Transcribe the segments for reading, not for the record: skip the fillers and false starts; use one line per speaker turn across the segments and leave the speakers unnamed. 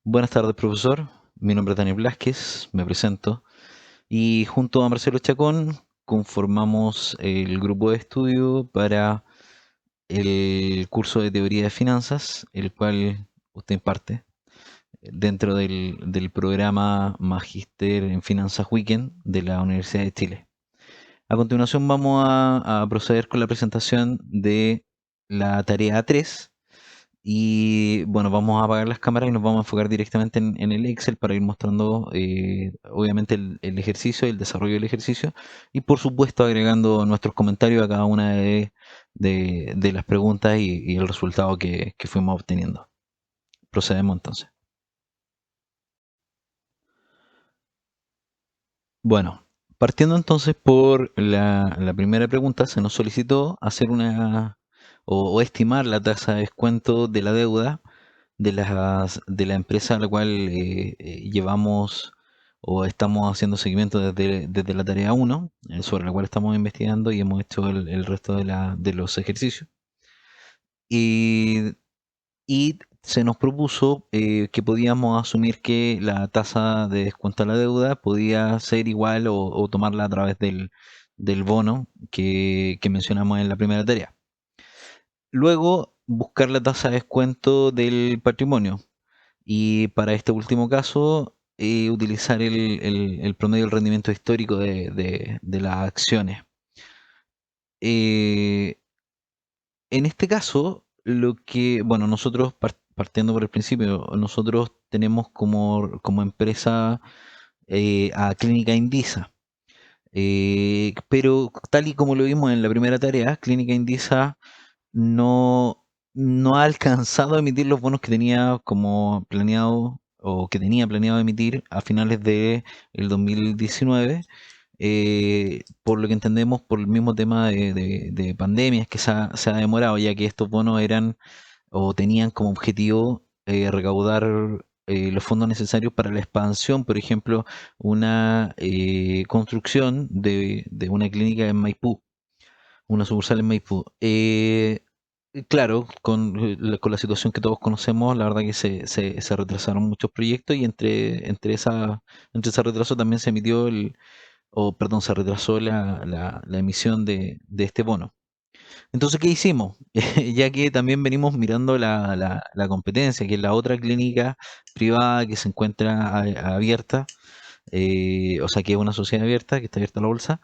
Buenas tardes, profesor. Mi nombre es Daniel Blasquez, me presento. Y junto a Marcelo Chacón conformamos el grupo de estudio para el curso de teoría de finanzas, el cual usted imparte dentro del programa Magíster en Finanzas Weekend de la Universidad de Chile. A continuación vamos a proceder con la presentación de la tarea 3 y bueno, vamos a apagar las cámaras y nos vamos a enfocar directamente en el Excel para ir mostrando obviamente el ejercicio, el desarrollo del ejercicio y por supuesto agregando nuestros comentarios a cada una de las preguntas y el resultado que fuimos obteniendo. Procedemos entonces. Bueno, partiendo entonces por la primera pregunta, se nos solicitó hacer o estimar la tasa de descuento de la deuda de la empresa a la cual llevamos o estamos haciendo seguimiento desde la tarea 1, sobre la cual estamos investigando y hemos hecho el resto de los ejercicios. Y, y se nos propuso que podíamos asumir que la tasa de descuento a la deuda podía ser igual o tomarla a través del bono que mencionamos en la primera tarea. Luego, buscar la tasa de descuento del patrimonio. Y para este último caso, utilizar el promedio del rendimiento histórico de las acciones. Eh, en este caso, bueno, nosotros partiendo por el principio, nosotros tenemos como empresa a Clínica Indisa. Pero tal y como lo vimos en la primera tarea, Clínica Indisa no ha alcanzado a emitir los bonos que tenía como planeado o que tenía planeado emitir a finales de el 2019, por lo que entendemos por el mismo tema de pandemias que se ha demorado, ya que estos bonos eran o tenían como objetivo recaudar los fondos necesarios para la expansión, por ejemplo, una construcción de una clínica en Maipú, una sucursal en Maipú. Claro, con la situación que todos conocemos, la verdad que se retrasaron muchos proyectos y entre ese retraso también se emitió perdón, se retrasó la emisión de este bono. Entonces, ¿qué hicimos? Ya que también venimos mirando la competencia, que es la otra clínica privada que se encuentra abierta, o sea, que es una sociedad abierta, que está abierta a la bolsa.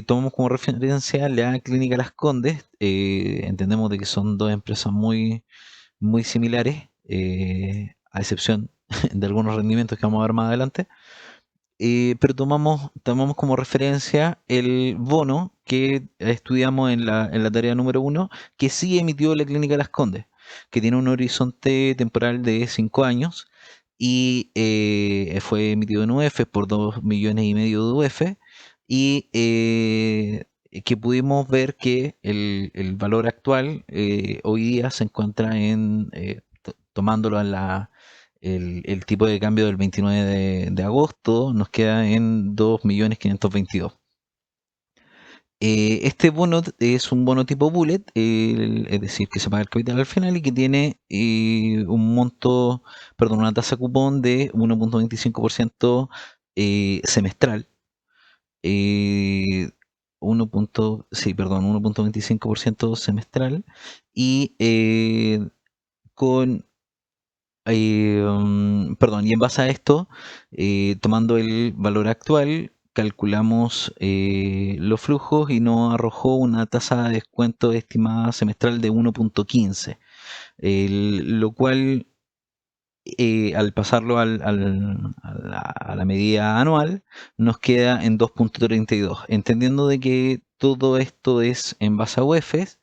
Tomamos como referencia la Clínica Las Condes. Entendemos de que son dos empresas muy similares, a excepción de algunos rendimientos que vamos a ver más adelante. Pero tomamos como referencia el bono que estudiamos en la tarea número 1, que sí emitió la Clínica Las Condes, que tiene un horizonte temporal de 5 años y fue emitido en UF por 2,5 millones de UF y que pudimos ver que el valor actual hoy día se encuentra tomándolo el tipo de cambio del 29 de agosto, nos queda en 2,522,000. Este bono es un bono tipo bullet, es decir, que se paga el capital al final y que tiene un monto, perdón, una tasa cupón de 1,25% semestral. eh, sí, perdón, 1,25% semestral y con perdón, y en base a esto, tomando el valor actual, calculamos los flujos y nos arrojó una tasa de descuento estimada semestral de 1,15, lo cual al pasarlo a la medida anual nos queda en 2,32, entendiendo de que todo esto es en base a UEFs,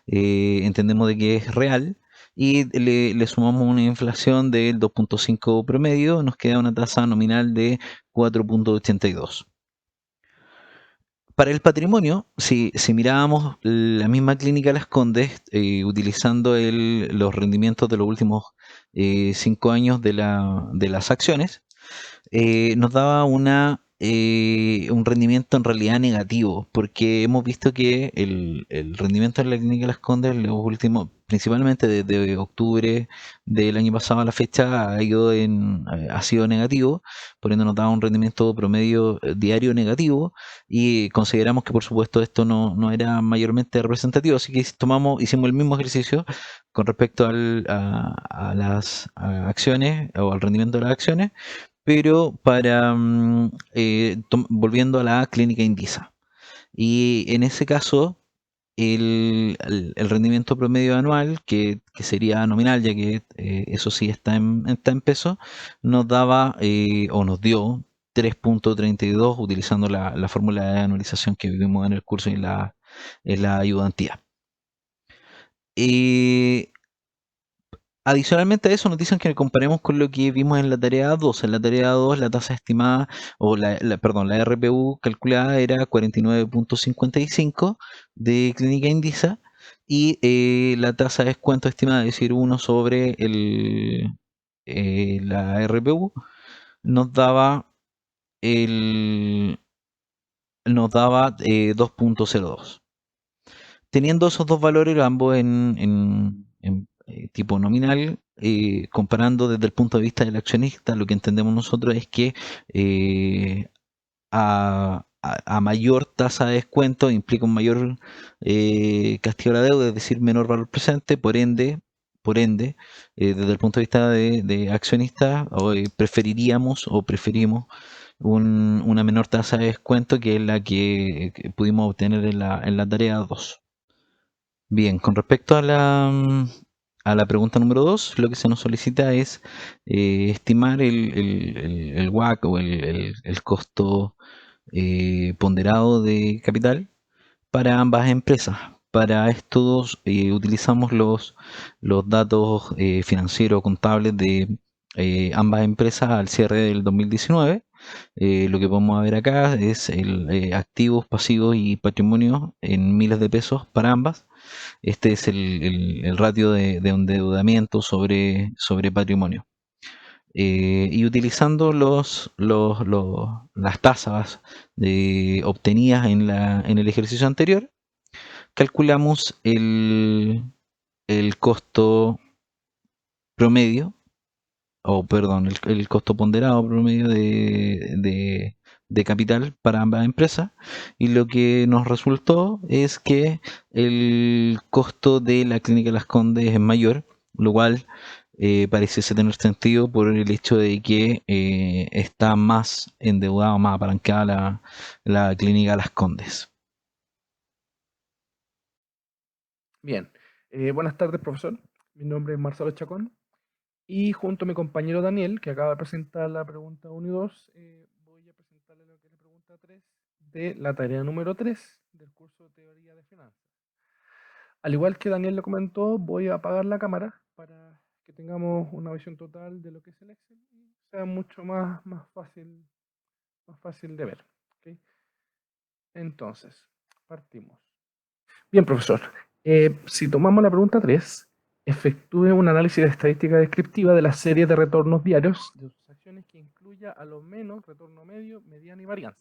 entendemos de que es real y le sumamos una inflación del 2,5 promedio, nos queda una tasa nominal de 4,82. Para el patrimonio, si mirábamos la misma clínica Las Condes, utilizando los rendimientos de los últimos 5 años de las acciones, nos daba una un rendimiento en realidad negativo, porque hemos visto que el rendimiento en la Clínica Las Condes, los últimos, principalmente desde octubre del año pasado a la fecha, ha sido negativo, por ende nos da un rendimiento promedio diario negativo, y consideramos que por supuesto esto no era mayormente representativo, así que hicimos el mismo ejercicio con respecto a las acciones o al rendimiento de las acciones, pero volviendo a la clínica Indisa. Y en ese caso, el rendimiento promedio anual, que sería nominal, ya que eso sí está en peso, nos daba o nos dio 3,32 utilizando la fórmula de anualización que vimos en el curso y en la ayudantía. Adicionalmente a eso nos dicen que comparemos con lo que vimos en la tarea 2. En la tarea 2 la tasa estimada, perdón, la RPU calculada era 49,55 de Clínica Indisa, y la tasa de descuento estimada, es decir, 1 sobre la RPU, nos daba, nos daba 2,02. Teniendo esos dos valores, ambos en tipo nominal, comparando desde el punto de vista del accionista, lo que entendemos nosotros es que a mayor tasa de descuento implica un mayor castigo a la deuda, es decir, menor valor presente, desde el punto de vista de accionista, preferiríamos o preferimos una menor tasa de descuento que la que pudimos obtener en la tarea 2. Bien, con respecto a la pregunta número 2, lo que se nos solicita es estimar el WACC o el costo ponderado de capital para ambas empresas. Para esto utilizamos los datos financieros contables de ambas empresas al cierre del 2019. Lo que podemos ver acá es activos, pasivos y patrimonio en miles de pesos para ambas. Este es el ratio de endeudamiento sobre patrimonio. Y utilizando las tasas obtenidas en el ejercicio anterior, calculamos el costo promedio, o perdón, el costo ponderado promedio de capital para ambas empresas, y lo que nos resultó es que el costo de la Clínica Las Condes es mayor, lo cual pareciese tener sentido por el hecho de que está más endeudada, más apalancada la Clínica Las Condes.
Bien, buenas tardes, profesor. Mi nombre es Marcelo Chacón y junto a mi compañero Daniel, que acaba de presentar la pregunta 1 y 2, voy a presentarle lo que es la pregunta 3 de la tarea número 3 del curso de Teoría de Finanzas. Al igual que Daniel le comentó, voy a apagar la cámara para que tengamos una visión total de lo que es el Excel y sea mucho más fácil de ver. ¿Okay? Entonces, partimos. Bien, profesor. Si tomamos la pregunta 3, efectúe un análisis de estadística descriptiva de la serie de retornos diarios de sus acciones que incluya a lo menos retorno medio, mediana y varianza.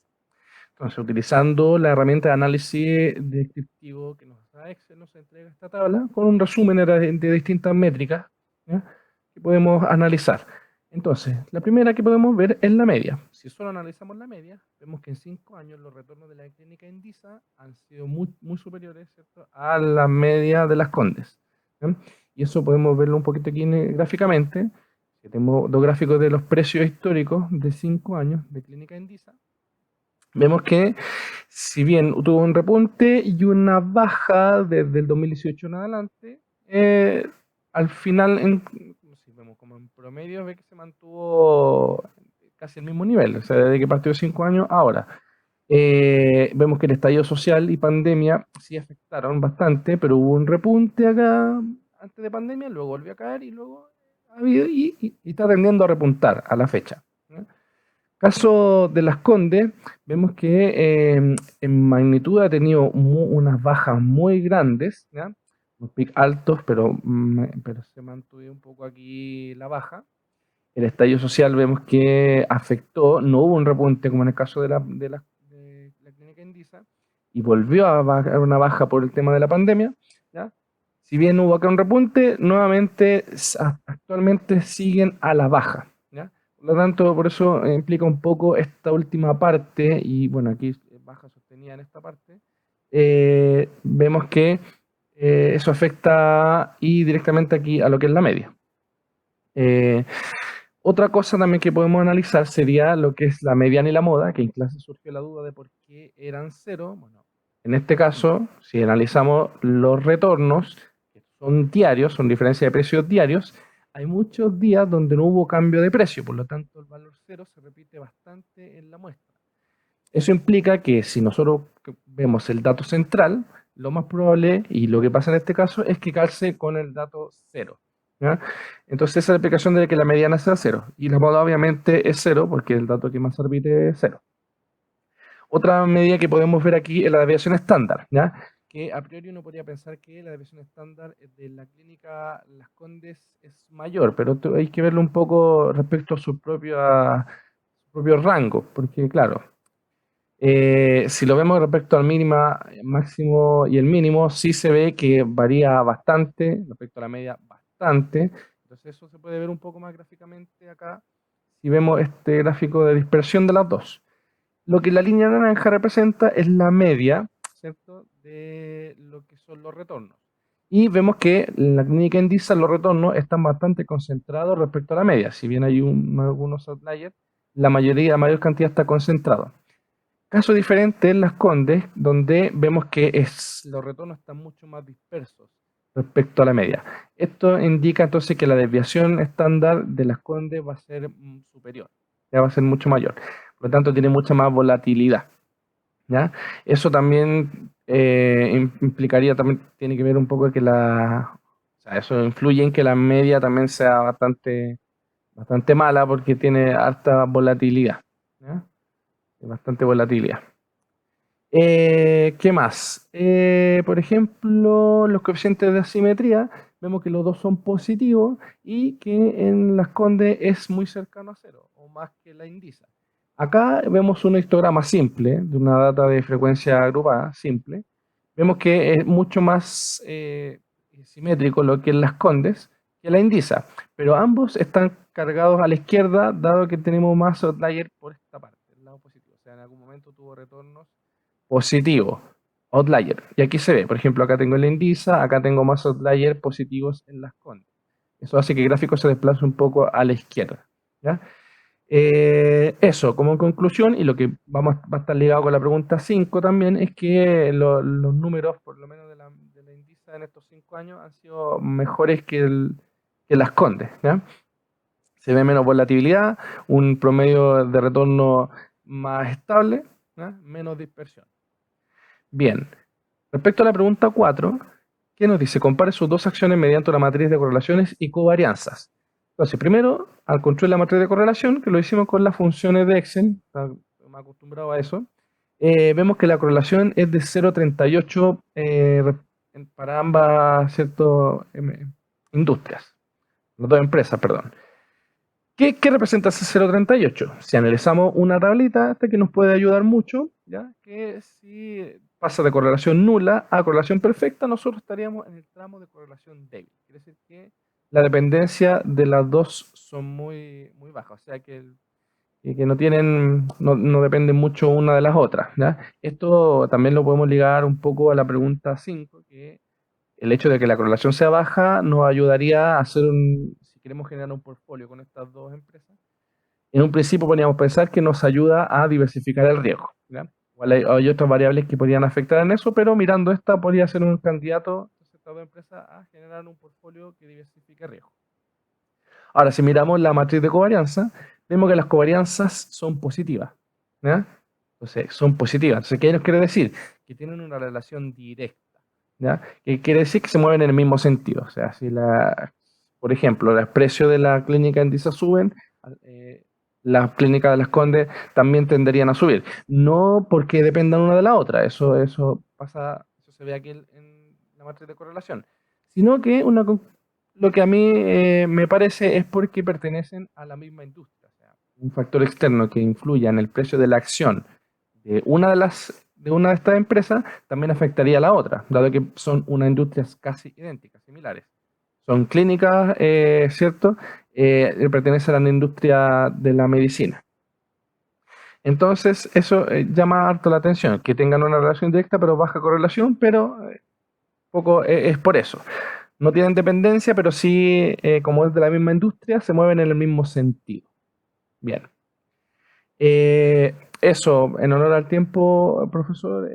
Entonces, utilizando la herramienta de análisis descriptivo que nos da Excel, nos entrega esta tabla con un resumen de distintas métricas, ¿ya?, que podemos analizar. Entonces, la primera que podemos ver es la media. Si solo analizamos la media, vemos que en 5 años los retornos de la clínica Indisa han sido muy superiores, ¿cierto?, a la media de las Condes, ¿ya? Y eso podemos verlo un poquito aquí gráficamente. Tenemos dos gráficos de los precios históricos de 5 años de clínica Indisa. Vemos que si bien tuvo un repunte y una baja desde el 2018 en adelante, al final, si vemos como en promedio, ve que se mantuvo casi el mismo nivel, o sea, desde que partió 5 años ahora. Vemos que el estallido social y pandemia sí afectaron bastante, pero hubo un repunte acá antes de pandemia, luego volvió a caer y luego ha habido y está tendiendo a repuntar a la fecha, ¿no? Caso de Las Condes, vemos que en magnitud ha tenido unas bajas muy grandes, ¿ya?, unos picos altos, pero se mantuvo un poco aquí la baja. El estallido social vemos que afectó, no hubo un repunte como en el caso de la clínica Indisa, y volvió a bajar una baja por el tema de la pandemia, ¿ya? Si bien hubo acá un repunte, nuevamente actualmente siguen a la baja, ¿ya? Por lo tanto, por eso implica un poco esta última parte, y bueno, aquí baja sostenida en esta parte, vemos que eso afecta y directamente aquí a lo que es la media. Otra cosa también que podemos analizar sería lo que es la mediana y la moda, que en clase surgió la duda de por qué eran cero. Bueno, en este caso, si analizamos los retornos, que son diarios, son diferencias de precios diarios, hay muchos días donde no hubo cambio de precio, por lo tanto el valor cero se repite bastante en la muestra. Eso implica que si nosotros vemos el dato central, lo más probable, y lo que pasa en este caso, es que calce con el dato cero, ¿ya? Entonces esa es la explicación de que la mediana sea cero. Y la moda obviamente es cero, porque el dato que más se repite es cero. Otra medida que podemos ver aquí es la desviación estándar, ¿ya? Que a priori uno podría pensar que la desviación estándar de la clínica Las Condes es mayor, pero hay que verlo un poco respecto a su propio rango, porque claro, si lo vemos respecto al mínima, máximo y el mínimo, sí se ve que varía bastante, respecto a la media, bastante. Entonces eso se puede ver un poco más gráficamente acá, si vemos este gráfico de dispersión de las dos. Lo que la línea naranja representa es la media, ¿cierto?, de lo que son los retornos. Y vemos que en la clínica Indisa los retornos están bastante concentrados respecto a la media. Si bien hay algunos outliers, la mayor cantidad está concentrado. Caso diferente en Las Condes, donde vemos que los retornos están mucho más dispersos respecto a la media. Esto indica entonces que la desviación estándar de Las Condes va a ser superior, ya va a ser mucho mayor. Por lo tanto, tiene mucha más volatilidad, ¿ya? Eso también implicaría, también tiene que ver un poco que o sea, eso influye en que la media también sea bastante mala porque tiene alta volatilidad, ¿ya? Bastante volatilidad. ¿Qué más? Por ejemplo, los coeficientes de asimetría, vemos que los dos son positivos y que en Las Condes es muy cercano a cero, o más que la Indisa. Acá vemos un histograma simple, de una data de frecuencia agrupada simple. Vemos que es mucho más simétrico lo que es Las Condes que la Indisa, pero ambos están cargados a la izquierda, dado que tenemos más outlier por esta parte, el lado positivo. O sea, en algún momento tuvo retornos positivo, outlier. Y aquí se ve, por ejemplo, acá tengo el Indisa, acá tengo más outlier positivos en Las Condes. Eso hace que el gráfico se desplace un poco a la izquierda, ¿ya? Eso, como conclusión, y lo que va a estar ligado con la pregunta 5 también, es que los números, por lo menos de la Indisa en estos 5 años, han sido mejores que Las Condes, ¿ya? Se ve menos volatilidad, un promedio de retorno más estable, ¿ya? Menos dispersión. Bien, respecto a la pregunta 4, ¿qué nos dice? Compare sus dos acciones mediante una matriz de correlaciones y covarianzas. Entonces, primero, al construir la matriz de correlación, que lo hicimos con las funciones de Excel, estamos acostumbrados a eso, vemos que la correlación es de 0,38 para ambas, ¿cierto? Industrias, las dos empresas, perdón. ¿Qué representa ese 0,38? Si analizamos una tablita, esta que nos puede ayudar mucho, ¿ya? Que si pasa de correlación nula a correlación perfecta, nosotros estaríamos en el tramo de correlación débil. Quiere decir que la dependencia de las dos son muy, muy bajas, o sea que no dependen mucho una de las otras, ¿ya? Esto también lo podemos ligar un poco a la pregunta 5, que el hecho de que la correlación sea baja nos ayudaría a hacer si queremos generar un portfolio con estas dos empresas, en un principio podríamos pensar que nos ayuda a diversificar el riesgo, ¿ya? Igual hay otras variables que podrían afectar en eso, pero mirando esta podría ser un candidato, estas dos empresas, a generar un portfolio que diversifique riesgo. Ahora, si miramos la matriz de covarianza, vemos que las covarianzas son positivas, ¿ya? Entonces, son positivas. Entonces, ¿qué nos quiere decir? Que tienen una relación directa, ¿ya? Que quiere decir que se mueven en el mismo sentido. O sea, si por ejemplo, los precios de la clínica Indisa suben, las clínicas de Las Condes también tenderían a subir. No porque dependan una de la otra, eso pasa, eso se ve aquí en la matriz de correlación, sino que Lo que a mí me parece es porque pertenecen a la misma industria. O sea, un factor externo que influya en el precio de la acción de una de estas empresas también afectaría a la otra, dado que son unas industrias casi idénticas, similares. Son clínicas, ¿cierto? Pertenecen a la industria de la medicina. Entonces, eso llama harto la atención, que tengan una relación directa, pero baja correlación, pero poco es por eso. No tienen dependencia, pero sí, como es de la misma industria, se mueven en el mismo sentido. Bien. Eso, en honor al tiempo, profesor,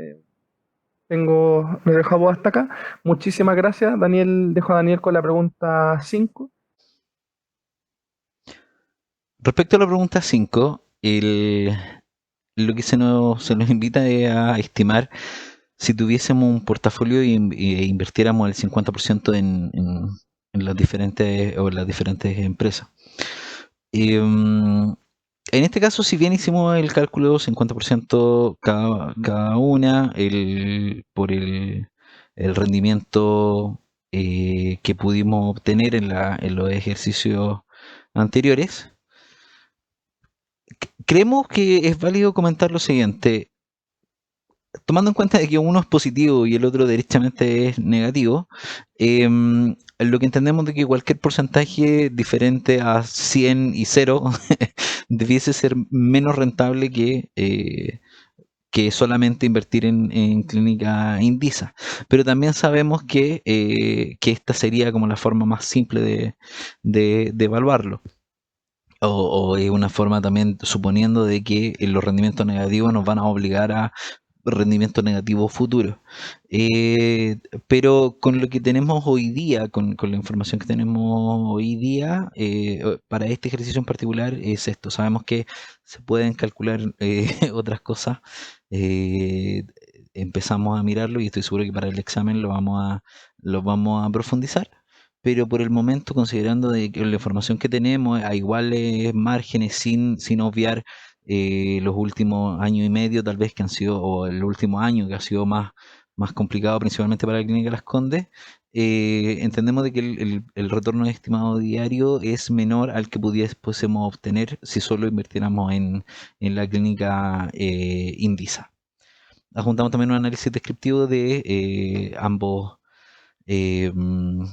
lo dejamos hasta acá. Muchísimas gracias. Daniel, dejo a Daniel con la pregunta 5.
Respecto a la pregunta 5, lo que se nos invita es a estimar si tuviésemos un portafolio e invirtiéramos el 50% en las diferentes empresas. En este caso, si bien hicimos el cálculo 50% cada una, por el rendimiento que pudimos obtener en los ejercicios anteriores, creemos que es válido comentar lo siguiente. Tomando en cuenta de que uno es positivo y el otro derechamente es negativo, lo que entendemos de que cualquier porcentaje diferente a 100 y 0 debiese ser menos rentable que solamente invertir en clínica Indisa. Pero también sabemos que esta sería como la forma más simple de evaluarlo. O es una forma también suponiendo de que los rendimientos negativos nos van a obligar a rendimientos negativos futuros. Eh, pero con lo que tenemos hoy día, con la información que tenemos hoy día, para este ejercicio en particular es esto. Sabemos que se pueden calcular otras cosas. eh, Empezamos a mirarlo y estoy seguro que para el examen lo vamos a profundizar, pero por el momento, considerando de que la información que tenemos a iguales márgenes, sin obviar los últimos año y medio, tal vez que han sido, o el último año que ha sido más complicado, principalmente para la Clínica Las Condes, entendemos de que el retorno estimado diario es menor al que pudiésemos obtener si solo invirtiéramos en la clínica Indisa. Adjuntamos también un análisis descriptivo de ambos eh, mm,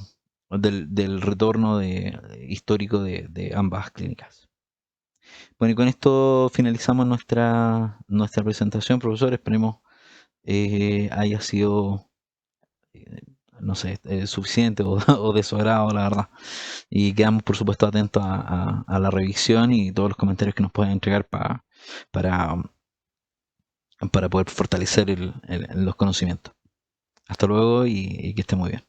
del retorno histórico de ambas clínicas. Bueno, y con esto finalizamos nuestra presentación, profesor. Esperemos haya sido, eh, no sé, suficiente o, o de su agrado, la verdad. Y quedamos, por supuesto, atentos a la revisión y todos los comentarios que nos puedan entregar para, para poder fortalecer los conocimientos. Hasta luego y que esté muy bien.